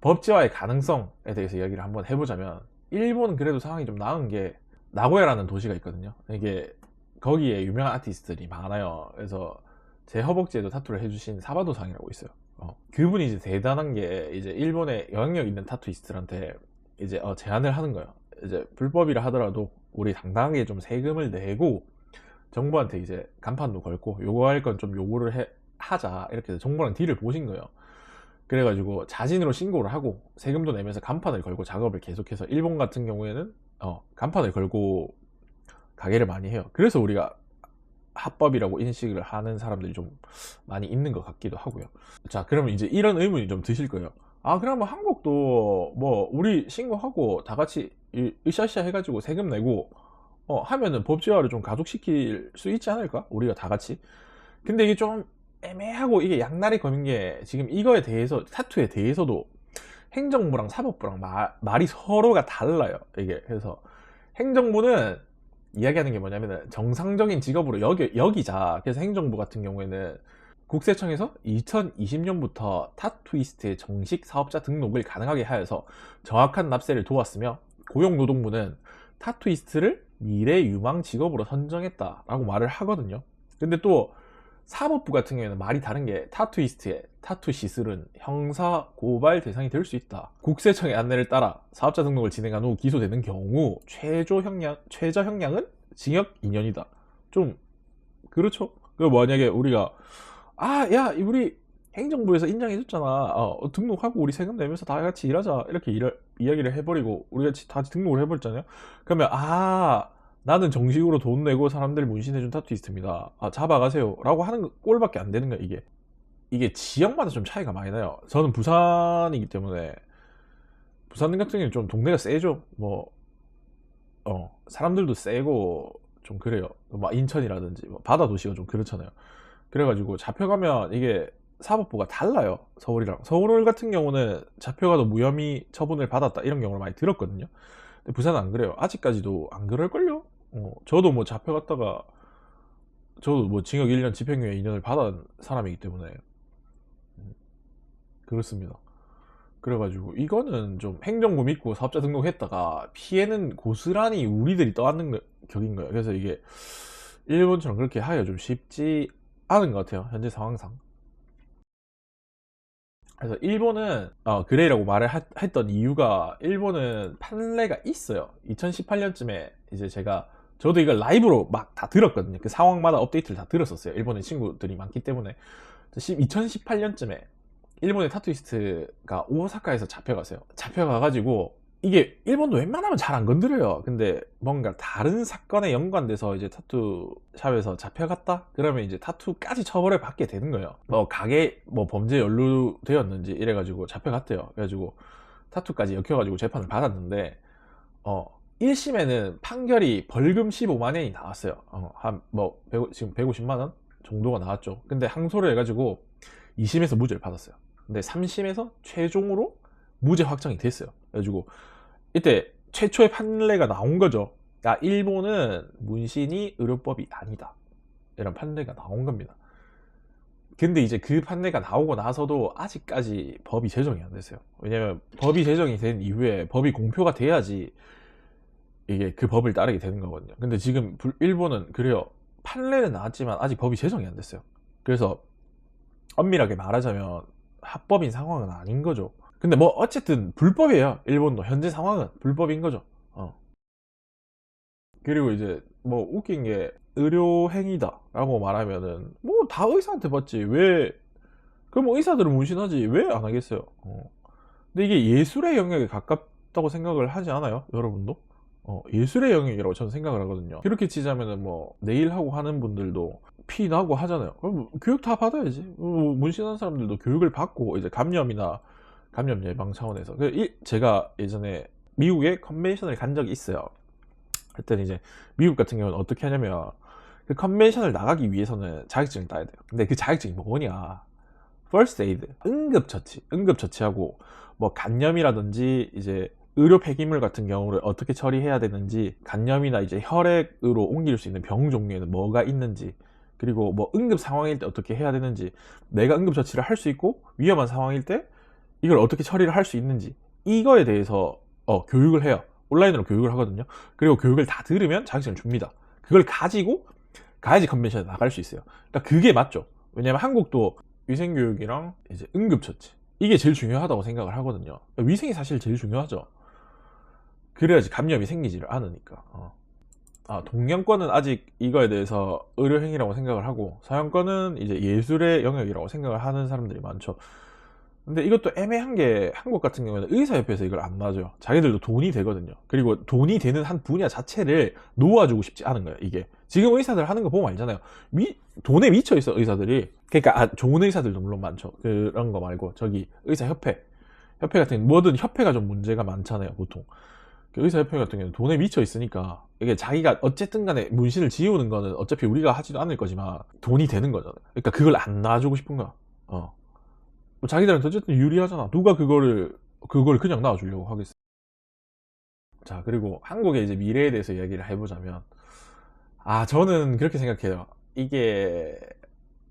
법제화의 가능성에 대해서 이야기를 한번 해보자면, 일본은 그래도 상황이 좀 나은 게 나고야라는 도시가 있거든요. 이게 거기에 유명한 아티스트들이 많아요. 그래서 제 허벅지에도 타투를 해주신 사바도상이라고 있어요. 그분이 이제 대단한 게, 이제 일본의 영향력 있는 타투이스트들한테 이제 제안을 하는 거예요. 이제 불법이라 하더라도 우리 당당하게 좀 세금을 내고 정부한테 이제 간판도 걸고 요구할 건 좀 요구를 하자, 이렇게 해서 정부랑 딜을 보신 거예요. 그래가지고 자진으로 신고를 하고 세금도 내면서 간판을 걸고 작업을 계속해서, 일본 같은 경우에는 간판을 걸고 가게를 많이 해요. 그래서 우리가 합법이라고 인식을 하는 사람들이 좀 많이 있는 것 같기도 하고요. 자, 그러면 이제 이런 의문이 좀 드실 거예요. 아, 그러면 한국도 뭐 우리 신고하고 다 같이 으쌰으쌰 해가지고 세금 내고 하면은 법제화를 좀 가속시킬 수 있지 않을까? 우리가 다 같이. 근데 이게 좀 애매하고, 이게 양날의 검인 게, 지금 이거에 대해서, 타투에 대해서도 행정부랑 사법부랑 말이 서로가 달라요. 이게 그래서 행정부는 이야기하는 게 뭐냐면은 정상적인 직업으로 여기자. 그래서 행정부 같은 경우에는 국세청에서 2020년부터 타투이스트의 정식 사업자 등록을 가능하게 하여서 정확한 납세를 도왔으며, 고용노동부는 타투이스트를 미래 유망 직업으로 선정했다라고 말을 하거든요. 근데 또 사법부 같은 경우에는 말이 다른 게, 타투이스트의 타투 시술은 형사 고발 대상이 될 수 있다. 국세청의 안내를 따라 사업자 등록을 진행한 후 기소되는 경우 최저 형량은 징역 2년이다. 좀 그렇죠? 그 만약에 우리가 야 우리 행정부에서 인정해줬잖아. 등록하고 우리 세금 내면서 다 같이 일하자, 이렇게 이야기를 해버리고 우리가 다 등록을 해버렸잖아요. 그러면 나는 정식으로 돈 내고 사람들 문신해준 타투이스트입니다. 잡아가세요 라고 하는 꼴밖에 안 되는 거야. 이게 지역마다 좀 차이가 많이 나요. 저는 부산이기 때문에, 부산 같은 경우는 좀 동네가 세죠. 사람들도 세고 좀 그래요. 막 인천이라든지 바다 도시가 좀 그렇잖아요. 그래가지고 잡혀가면 이게 사법부가 달라요. 서울이랑. 서울 같은 경우는 잡혀가도 무혐의 처분을 받았다, 이런 경우를 많이 들었거든요. 근데 부산은 안 그래요. 아직까지도 안 그럴걸요? 저도 뭐 잡혀갔다가, 저도 뭐 징역 1년 집행유예 2년을 받은 사람이기 때문에 그렇습니다. 그래가지고 이거는 좀 행정부 믿고 사업자 등록했다가 피해는 고스란히 우리들이 떠안는 격인 거예요. 그래서 이게 일본처럼 그렇게 하기가 좀 쉽지 않은 것 같아요, 현재 상황상. 그래서 일본은 그레이라고 말을 했던 이유가, 일본은 판례가 있어요. 2018년쯤에 이제 저도 이걸 라이브로 막 다 들었거든요. 그 상황마다 업데이트를 다 들었었어요. 일본의 친구들이 많기 때문에. 2018년쯤에 일본의 타투이스트가 오사카에서 잡혀갔어요. 잡혀가가지고, 이게 일본도 웬만하면 잘 안 건드려요. 근데 뭔가 다른 사건에 연관돼서 이제 타투샵에서 잡혀갔다? 그러면 이제 타투까지 처벌을 받게 되는 거예요. 가게 범죄에 연루되었는지 이래가지고 잡혀갔대요. 그래가지고 타투까지 엮여가지고 재판을 받았는데, 1심에는 판결이 벌금 15만 엔이 나왔어요. 지금 150만 원 정도가 나왔죠. 근데 항소를 해가지고 2심에서 무죄를 받았어요. 근데 3심에서 최종으로 무죄 확정이 됐어요. 그래가지고 이때 최초의 판례가 나온 거죠. 일본은 문신이 의료법이 아니다, 이런 판례가 나온 겁니다. 근데 이제 그 판례가 나오고 나서도 아직까지 법이 제정이 안 됐어요. 왜냐면 법이 제정이 된 이후에 법이 공표가 돼야지 이게 그 법을 따르게 되는 거거든요. 근데 지금 일본은 그래요. 판례는 나왔지만 아직 법이 제정이 안 됐어요. 그래서 엄밀하게 말하자면 합법인 상황은 아닌 거죠. 근데 뭐 어쨌든 불법이에요. 일본도 현재 상황은 불법인 거죠. 그리고 이제 뭐 웃긴 게, 의료행위다 라고 말하면은 뭐 다 의사한테 받지, 왜 그럼 의사들은 문신하지 왜 안 하겠어요. 근데 이게 예술의 영역에 가깝다고 생각을 하지 않아요, 여러분도? 예술의 영역이라고 저는 생각을 하거든요. 그렇게 치자면은 뭐 네일 하고 하는 분들도 피 나고 하잖아요. 그럼 교육 다 받아야지. 문신하는 사람들도 교육을 받고, 이제 감염 예방 차원에서. 제가 예전에 미국에 컨벤션을 간 적이 있어요. 그랬더니 이제 미국 같은 경우는 어떻게 하냐면, 그 컨벤션을 나가기 위해서는 자격증을 따야 돼요. 근데 그 자격증이 뭐냐, First Aid, 응급처치하고 뭐 간염이라든지 이제 의료 폐기물 같은 경우를 어떻게 처리해야 되는지, 간염이나 이제 혈액으로 옮길 수 있는 병 종류에는 뭐가 있는지, 그리고 뭐 응급 상황일 때 어떻게 해야 되는지, 내가 응급처치를 할 수 있고 위험한 상황일 때 이걸 어떻게 처리를 할 수 있는지 이거에 대해서 교육을 해요. 온라인으로 교육을 하거든요. 그리고 교육을 다 들으면 자격증을 줍니다. 그걸 가지고 가야지 컨벤션에 나갈 수 있어요. 그러니까 그게 맞죠. 왜냐면 한국도 위생교육이랑 이제 응급처치 이게 제일 중요하다고 생각을 하거든요. 그러니까 위생이 사실 제일 중요하죠. 그래야지 감염이 생기지를 않으니까. 동양권은 아직 이거에 대해서 의료행위라고 생각을 하고 서양권은 이제 예술의 영역이라고 생각을 하는 사람들이 많죠. 근데 이것도 애매한 게 한국 같은 경우에는 의사협회에서 이걸 안 놔줘요. 자기들도 돈이 되거든요. 그리고 돈이 되는 한 분야 자체를 놓아주고 싶지 않은 거예요. 이게 지금 의사들 하는 거 보면 알잖아요. 돈에 미쳐 있어 의사들이. 그러니까 좋은 의사들도 물론 많죠. 그런 거 말고 저기 의사협회 같은 뭐든 협회가 좀 문제가 많잖아요. 보통 그 의사협회 같은 경우는 돈에 미쳐 있으니까 이게 자기가 어쨌든 간에 문신을 지우는 거는 어차피 우리가 하지도 않을 거지만 돈이 되는 거잖아요. 그러니까 그걸 안 놔주고 싶은 거야. 뭐 자기들한테 어쨌든 유리하잖아. 누가 그걸 그냥 놔주려고 하겠어. 자, 그리고 한국의 이제 미래에 대해서 이야기를 해보자면, 저는 그렇게 생각해요. 이게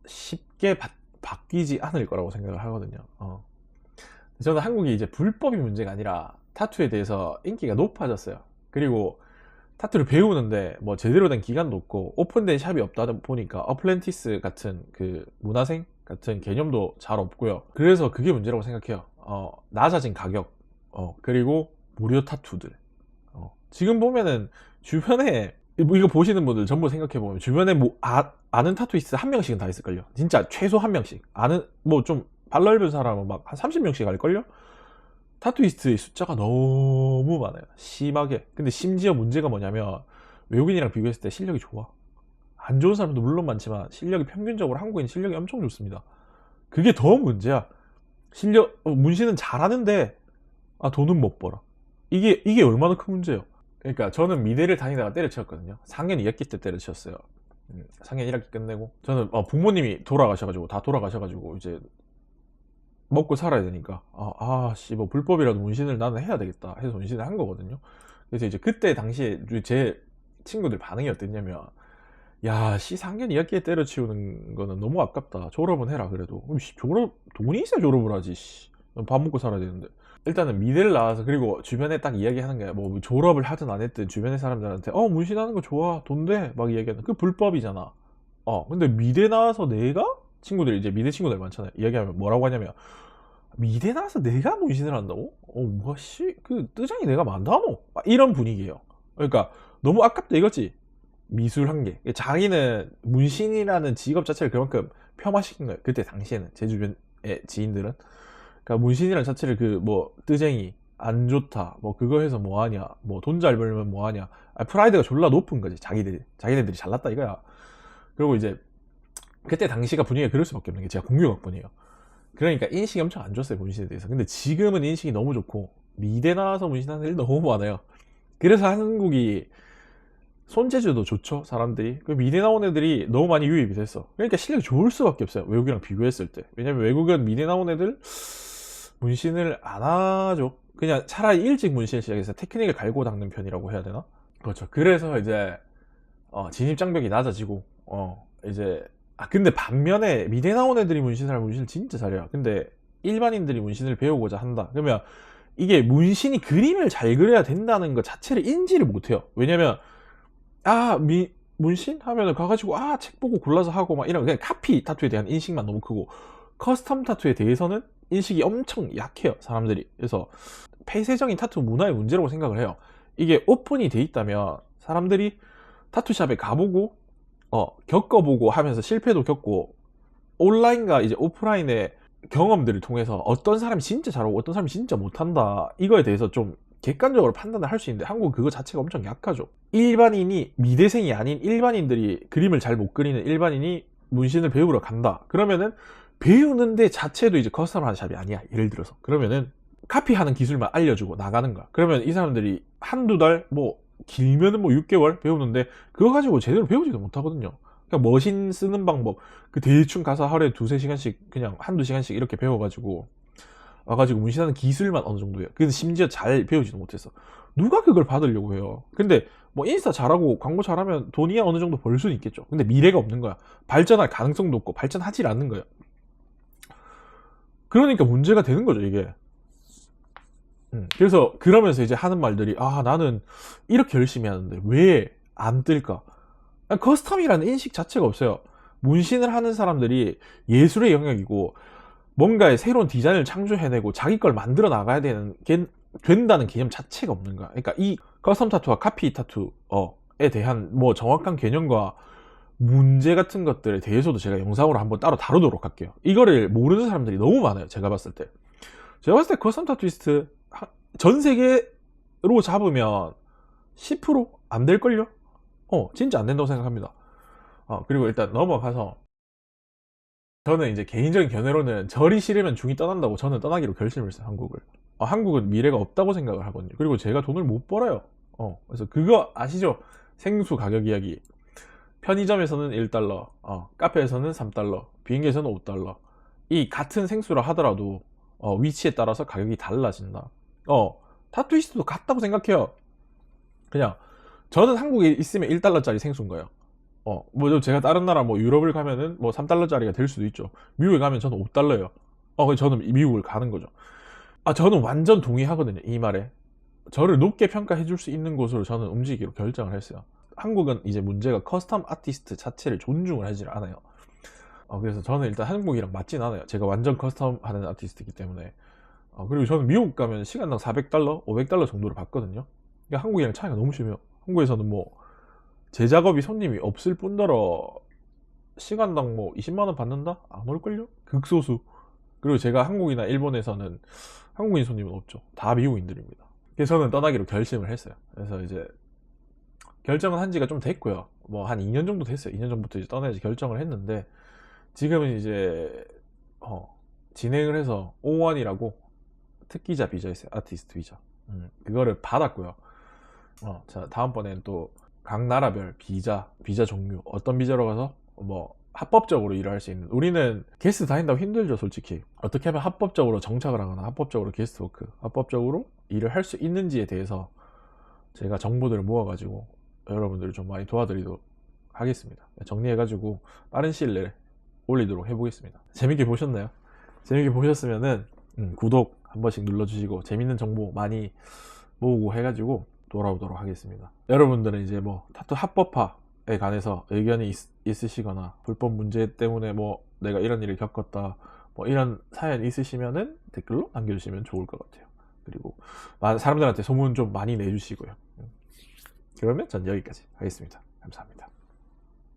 쉽게 바뀌지 않을 거라고 생각을 하거든요. 저는 한국이 이제 불법이 문제가 아니라 타투에 대해서 인기가 높아졌어요. 그리고 타투를 배우는데 뭐 제대로 된 기간도 없고 오픈된 샵이 없다 보니까 어플렌티스 같은 그 문화생 같은 개념도 잘 없고요. 그래서 그게 문제라고 생각해요. 낮아진 가격, 그리고 무료 타투들. 지금 보면은 주변에 이거 보시는 분들 전부 생각해보면 주변에 뭐 아는 타투이스트 한 명씩은 다 있을걸요. 진짜 최소 한 명씩. 아는 뭐 좀 발 넓은 사람은 막 한 30명씩 할걸요. 타투이스트의 숫자가 너무 많아요. 심하게. 근데 심지어 문제가 뭐냐면 외국인이랑 비교했을 때 실력이 좋아. 안 좋은 사람도 물론 많지만 실력이 평균적으로 한국인 실력이 엄청 좋습니다. 그게 더 문제야. 문신은 잘하는데 돈은 못 벌어. 이게 얼마나 큰 문제예요. 그러니까 저는 미대를 다니다가 때려치웠거든요. 4학년 2학기 때 때려치웠어요. 4학년 1학기 끝내고 저는 부모님이 돌아가셔가지고 다 돌아가셔가지고 이제 먹고 살아야 되니까 뭐 불법이라도 문신을 나는 해야 되겠다 해서 문신을 한 거거든요. 그래서 이제 그때 당시에 제 친구들 반응이 어땠냐면, 야, 4학년 2학기에 때려치우는 거는 너무 아깝다. 졸업은 해라. 그래도 돈이 있어야 졸업을 하지. 밥 먹고 살아야 되는데. 일단은 미대를 나와서, 그리고 주변에 딱 이야기하는 게 뭐 졸업을 하든 안 했든 주변의 사람들한테 문신하는 거 좋아, 돈 돼, 막 이야기하는, 그 불법이잖아. 근데 미대 나와서 내가, 친구들이 이제 미대 친구들 많잖아요. 이야기하면 뭐라고 하냐면, 미대 나와서 내가 문신을 한다고? 그 뜨장이 내가 많다노? 이런 분위기예요. 그러니까 너무 아깝다 이거지. 미술 한 게. 자기는 문신이라는 직업 자체를 그만큼 폄하시킨 거예요. 그때 당시에는 제 주변의 지인들은. 그러니까 문신이라는 자체를 뜨쟁이 안 좋다, 뭐 그거 해서 뭐하냐, 뭐 돈 잘 벌면 뭐하냐, 프라이드가 졸라 높은 거지. 자기네들이 잘났다 이거야. 그리고 이제 그때 당시가 분위기가 그럴 수밖에 없는 게, 제가 공교각본이에요. 그러니까 인식이 엄청 안 좋았어요, 문신에 대해서. 근데 지금은 인식이 너무 좋고 미대 나와서 문신하는 일 너무 많아요. 그래서 한국이 손재주도 좋죠, 사람들이. 그 미대 나온 애들이 너무 많이 유입이 됐어. 그러니까 실력이 좋을 수밖에 없어요, 외국이랑 비교했을 때. 왜냐면 외국은 미대 나온 애들 문신을 안 하죠. 그냥 차라리 일찍 문신을 시작해서 테크닉을 갈고 닦는 편이라고 해야 되나? 그렇죠. 그래서 이제 진입 장벽이 낮아지고 이제 근데 반면에 미대 나온 애들이 문신을 진짜 잘해요. 근데 일반인들이 문신을 배우고자 한다 그러면 이게 문신이 그림을 잘 그려야 된다는 것 자체를 인지를 못해요. 왜냐면 문신 하면은 가가지고 책 보고 골라서 하고 막 이런, 그냥 카피 타투에 대한 인식만 너무 크고 커스텀 타투에 대해서는 인식이 엄청 약해요, 사람들이. 그래서 폐쇄적인 타투 문화의 문제라고 생각을 해요. 이게 오픈이 돼 있다면 사람들이 타투샵에 가보고 겪어보고 하면서 실패도 겪고 온라인과 이제 오프라인의 경험들을 통해서 어떤 사람이 진짜 잘하고 어떤 사람이 진짜 못한다, 이거에 대해서 좀 객관적으로 판단을 할 수 있는데 한국은 그거 자체가 엄청 약하죠. 일반인이, 미대생이 아닌 일반인들이, 그림을 잘 못 그리는 일반인이 문신을 배우러 간다 그러면은 배우는데 자체도 이제 커스텀하는 샵이 아니야, 예를 들어서. 그러면은 카피하는 기술만 알려주고 나가는 거야. 그러면 이 사람들이 한두 달, 뭐 길면은 뭐 6개월 배우는데 그거 가지고 제대로 배우지도 못하거든요. 그냥 머신 쓰는 방법, 그 대충 가서 하루에 2-3시간씩 그냥 한두 시간씩 이렇게 배워가지고 와가지고 문신하는 기술만 어느 정도예요. 근데 심지어 잘 배우지도 못했어. 누가 그걸 받으려고 해요. 근데 뭐 인스타 잘하고 광고 잘하면 돈이야 어느 정도 벌 수는 있겠죠. 근데 미래가 없는 거야. 발전할 가능성도 없고 발전하지 않는 거예요. 그러니까 문제가 되는 거죠, 이게. 그래서 그러면서 이제 하는 말들이, 아, 나는 이렇게 열심히 하는데 왜 안 뜰까? 커스텀이라는 인식 자체가 없어요. 문신을 하는 사람들이 예술의 영역이고 뭔가의 새로운 디자인을 창조해내고 자기 걸 만들어 나가야 된다는 개념 자체가 없는 거야. 그러니까 이 커스텀 타투와 카피 타투에 대한 뭐 정확한 개념과 문제 같은 것들에 대해서도 제가 영상으로 한번 따로 다루도록 할게요. 이거를 모르는 사람들이 너무 많아요. 제가 봤을 때 커스텀 타투이스트 전 세계로 잡으면 10% 안 될걸요? 진짜 안 된다고 생각합니다. 그리고 일단 넘어가서, 저는 이제 개인적인 견해로는 절이 싫으면 중이 떠난다고 저는 떠나기로 결심을 했어요. 한국을. 한국은 미래가 없다고 생각을 하거든요. 그리고 제가 돈을 못 벌어요. 그래서 그거 아시죠? 생수 가격 이야기. 편의점에서는 1달러, 카페에서는 3달러, 비행기에서는 5달러. 이 같은 생수라 하더라도 위치에 따라서 가격이 달라진다. 타투이스트도 같다고 생각해요. 그냥 저는 한국에 있으면 1달러짜리 생수인 거예요. 뭐 제가 다른 나라 뭐 유럽을 가면은 뭐 3달러짜리가 될 수도 있죠. 미국에 가면 저는 5달러예요. 그래서 저는 미국을 가는 거죠. 저는 완전 동의하거든요, 이 말에. 저를 높게 평가해 줄 수 있는 곳으로 저는 움직이기로 결정을 했어요. 한국은 이제 문제가 커스텀 아티스트 자체를 존중을 하지 않아요. 그래서 저는 일단 한국이랑 맞진 않아요. 제가 완전 커스텀 하는 아티스트이기 때문에. 그리고 저는 미국 가면 시간당 400달러, 500달러 정도를 받거든요. 그러니까 한국이랑 차이가 너무 심해요. 한국에서는 뭐 제 작업이 손님이 없을 뿐더러 시간당 뭐 20만원 받는다? 안 올걸요? 극소수. 그리고 제가 한국이나 일본에서는 한국인 손님은 없죠. 다 미국인들입니다. 그래서 저는 떠나기로 결심을 했어요. 그래서 이제 결정은 한 지가 좀 됐고요. 뭐 한 2년 정도 됐어요. 2년 전부터 이제 떠나야지 결정을 했는데, 지금은 이제 진행을 해서 O1이라고 특기자 비자 있어요. 아티스트 비자. 그거를 받았고요. 자, 다음번에는 또 각 나라별 비자 종류, 어떤 비자로 가서 뭐 합법적으로 일을 할 수 있는, 우리는 게스트 다닌다고 힘들죠, 솔직히. 어떻게 하면 합법적으로 정착을 하거나 합법적으로 게스트워크, 합법적으로 일을 할 수 있는지에 대해서 제가 정보들을 모아가지고 여러분들을 좀 많이 도와드리도록 하겠습니다. 정리해가지고 빠른 시일 내에 올리도록 해보겠습니다. 재밌게 보셨나요? 재밌게 보셨으면은 구독 한 번씩 눌러주시고 재밌는 정보 많이 모으고 해가지고 돌아오도록 하겠습니다. 여러분들은 이제 뭐 타투 합법화에 관해서 의견이 있으시거나 불법 문제 때문에 뭐 내가 이런 일을 겪었다, 뭐 이런 사연 있으시면은 댓글로 남겨주시면 좋을 것 같아요. 그리고 사람들한테 소문 좀 많이 내주시고요. 그러면 전 여기까지 하겠습니다. 감사합니다.